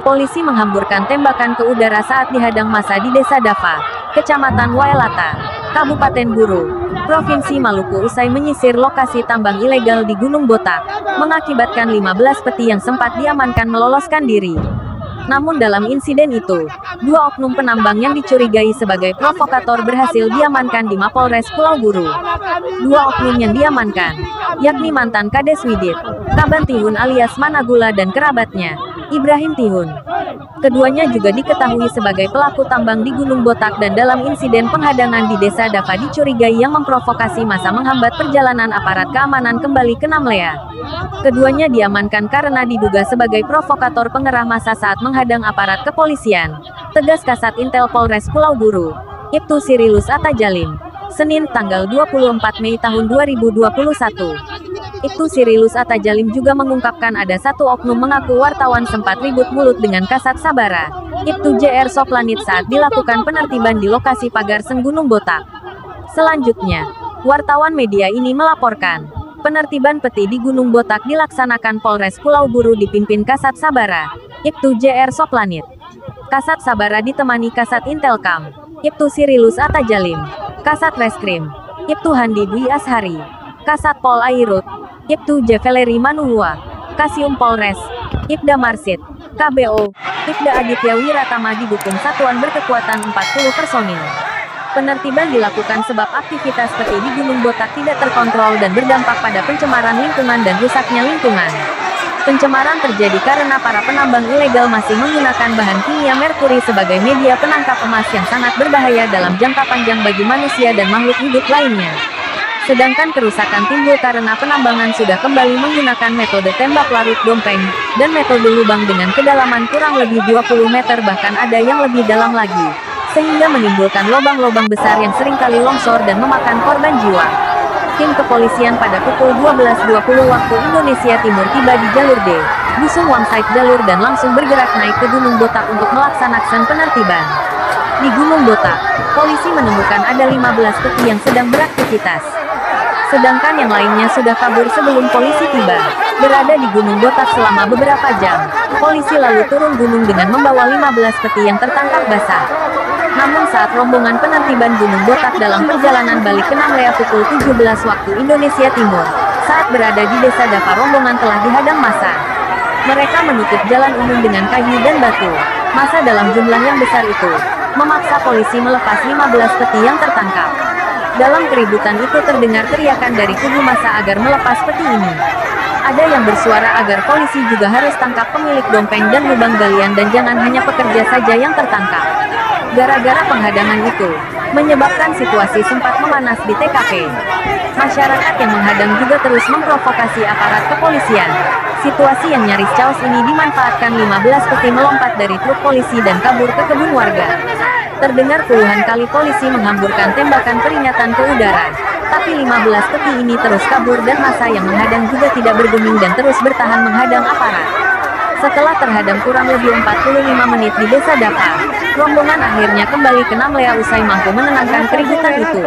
Polisi menghamburkan tembakan ke udara saat dihadang massa di Desa Dava, Kecamatan Waelata, Kabupaten Buru, Provinsi Maluku usai menyisir lokasi tambang ilegal di Gunung Botak, mengakibatkan 15 peti yang sempat diamankan meloloskan diri. Namun dalam insiden itu, 2 oknum penambang yang dicurigai sebagai provokator berhasil diamankan di Mapolres Pulau Buru. 2 oknum yang diamankan, yakni mantan Kades Widit, Kaban Tihun alias Managula dan kerabatnya, Ibrahim Tihun. Keduanya juga diketahui sebagai pelaku tambang di Gunung Botak dan dalam insiden penghadangan di Desa Dava dicurigai yang memprovokasi massa menghambat perjalanan aparat keamanan kembali ke Namlea. Keduanya diamankan karena diduga sebagai provokator pengerah massa saat menghadang aparat kepolisian. Tegas Kasat Intel Polres Pulau Buru, Ibtu Sirilus Atajalim, Senin tanggal 24 Mei tahun 2021. Ibtu Sirilus Atajalim juga mengungkapkan ada 1 oknum mengaku wartawan sempat ribut mulut dengan Kasat Sabara, Ibtu JR Soplanit saat dilakukan penertiban di lokasi pagar Seng Gunung Botak. Selanjutnya, wartawan media ini melaporkan, penertiban peti di Gunung Botak dilaksanakan Polres Pulau Buru dipimpin Kasat Sabara, Ibtu JR Soplanit. Kasat Sabara ditemani Kasat Intelkam, Ibtu Sirilus Atajalim, Kasat Reskrim, Ibtu Handi Dwi Ashari, Kasat Pol Airut, Ibtu Jeveleri Manuhua, Kasium Polres, Ibda Marsit, KBO, Ibda Aditya Wiratama didukung satuan berkekuatan 40 personil. Penertiban dilakukan sebab aktivitas peti di Gunung Botak tidak terkontrol dan berdampak pada pencemaran lingkungan dan rusaknya lingkungan. Pencemaran terjadi karena para penambang ilegal masih menggunakan bahan kimia merkuri sebagai media penangkap emas yang sangat berbahaya dalam jangka panjang bagi manusia dan makhluk hidup lainnya. Sedangkan kerusakan timbul karena penambangan sudah kembali menggunakan metode tembak larut dompeng, dan metode lubang dengan kedalaman kurang lebih 20 meter bahkan ada yang lebih dalam lagi, sehingga menimbulkan lubang-lubang besar yang seringkali longsor dan memakan korban jiwa. Tim kepolisian pada pukul 12.20 waktu Indonesia Timur tiba di jalur D, Busung Wangsaik jalur dan langsung bergerak naik ke Gunung Botak untuk melaksanakan penertiban. Di Gunung Botak, polisi menemukan ada 15 peti yang sedang beraktivitas. Sedangkan yang lainnya sudah kabur sebelum polisi tiba. Berada di Gunung Botak selama beberapa jam, polisi lalu turun gunung dengan membawa 15 peti yang tertangkap basah. Namun saat rombongan penertiban Gunung Botak dalam perjalanan balik ke Namlea pukul 17 waktu Indonesia Timur, saat berada di Desa Dava rombongan telah dihadang massa. Mereka menutup jalan umum dengan kayu dan batu. Massa dalam jumlah yang besar itu memaksa polisi melepas 15 peti yang tertangkap. Dalam keributan itu terdengar teriakan dari kubu massa agar melepas peti ini. Ada yang bersuara agar polisi juga harus tangkap pemilik dompeng dan lubang galian dan jangan hanya pekerja saja yang tertangkap. Gara-gara penghadangan itu, menyebabkan situasi sempat memanas di TKP. Masyarakat yang menghadang juga terus memprovokasi aparat kepolisian. Situasi yang nyaris chaos ini dimanfaatkan 15 peti melompat dari truk polisi dan kabur ke kebun warga. Terdengar puluhan kali polisi menghamburkan tembakan peringatan ke udara. Tapi 15 peti ini terus kabur dan massa yang menghadang juga tidak bergeming dan terus bertahan menghadang aparat. Setelah terhadang kurang lebih 45 menit di Desa Dava, rombongan akhirnya kembali ke Namlea usai mampu menenangkan keributan itu.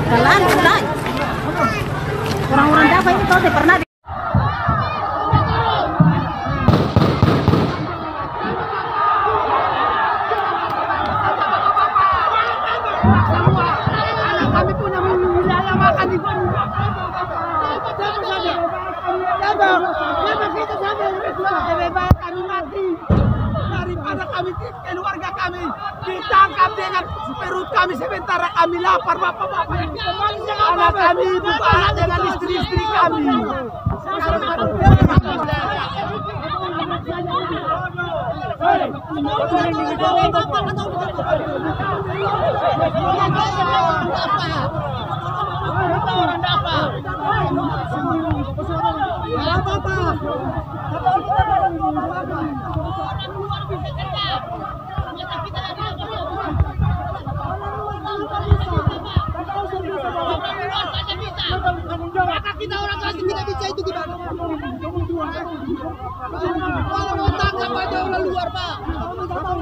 Jalan, jalan. Orang-orang Java ini tahu saya pernah kami punya wilayah makan di lebih baik kami mati daripada kami keluarga kami ditangkap dengan perut kami sementara kami lapar bapak-bapak. Anak kami buka dengan istri-istri kami. Maka kita orang asing tidak bisa itu gimana? Kalau mau tangkap aja orang luar pak,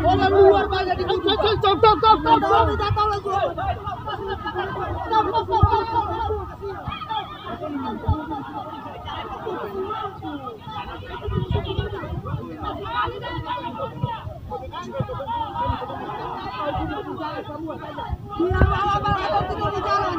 orang luar pak jadi stop. Tidak tahu lagi. Dia bawa atau tinggal di jalan.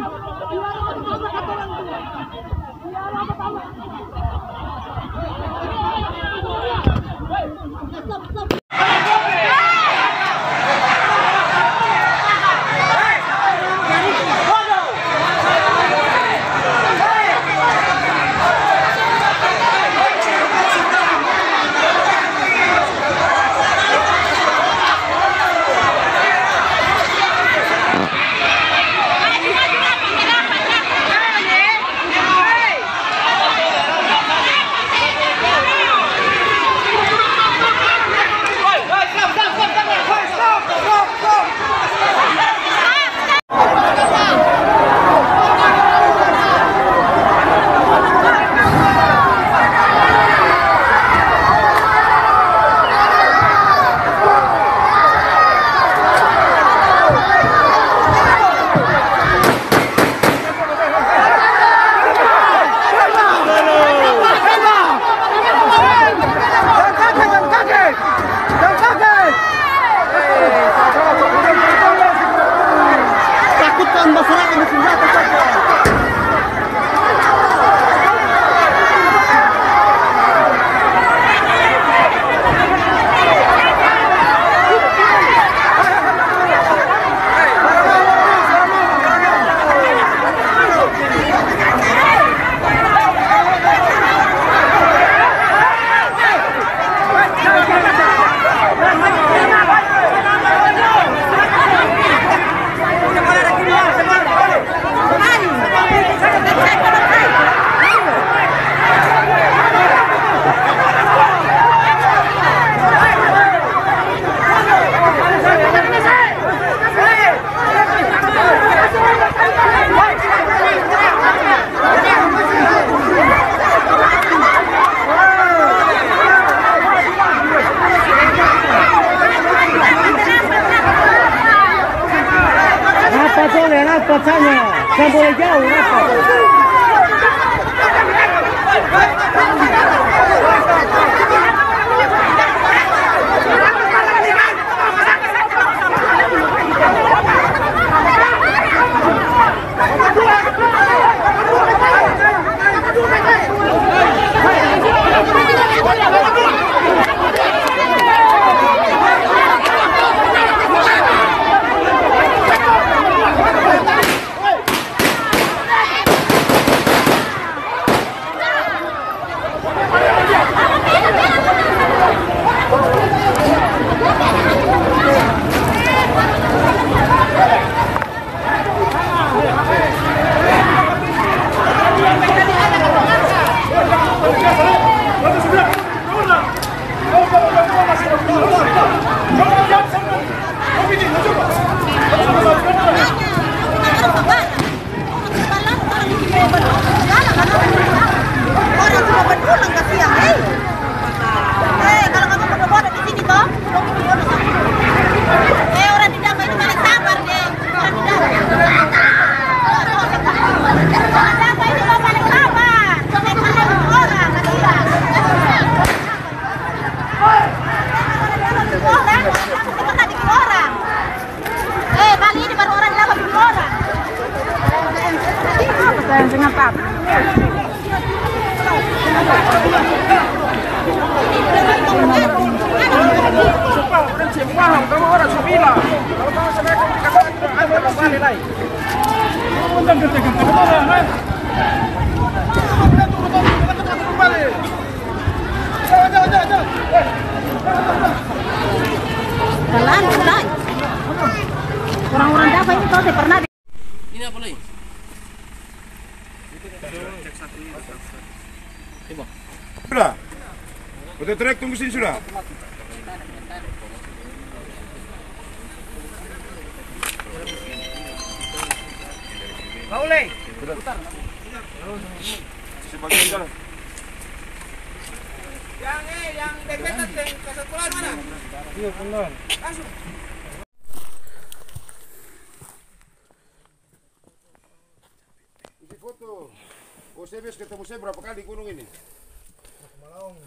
Pocanya, saya boleh jauh, Ayo! cepat. Pelan, pelan. Orang-orang Java ini kau pernah di... Ini apa lagi? Sudah. Udah trek tunggu sini sudah. Boleh. Sebagian jalan. Yang dekat ke sekolah mana? Iya, benar. Langsung. Isi foto. OCBS ketemu saya berapa kali di gunung ini? Malang.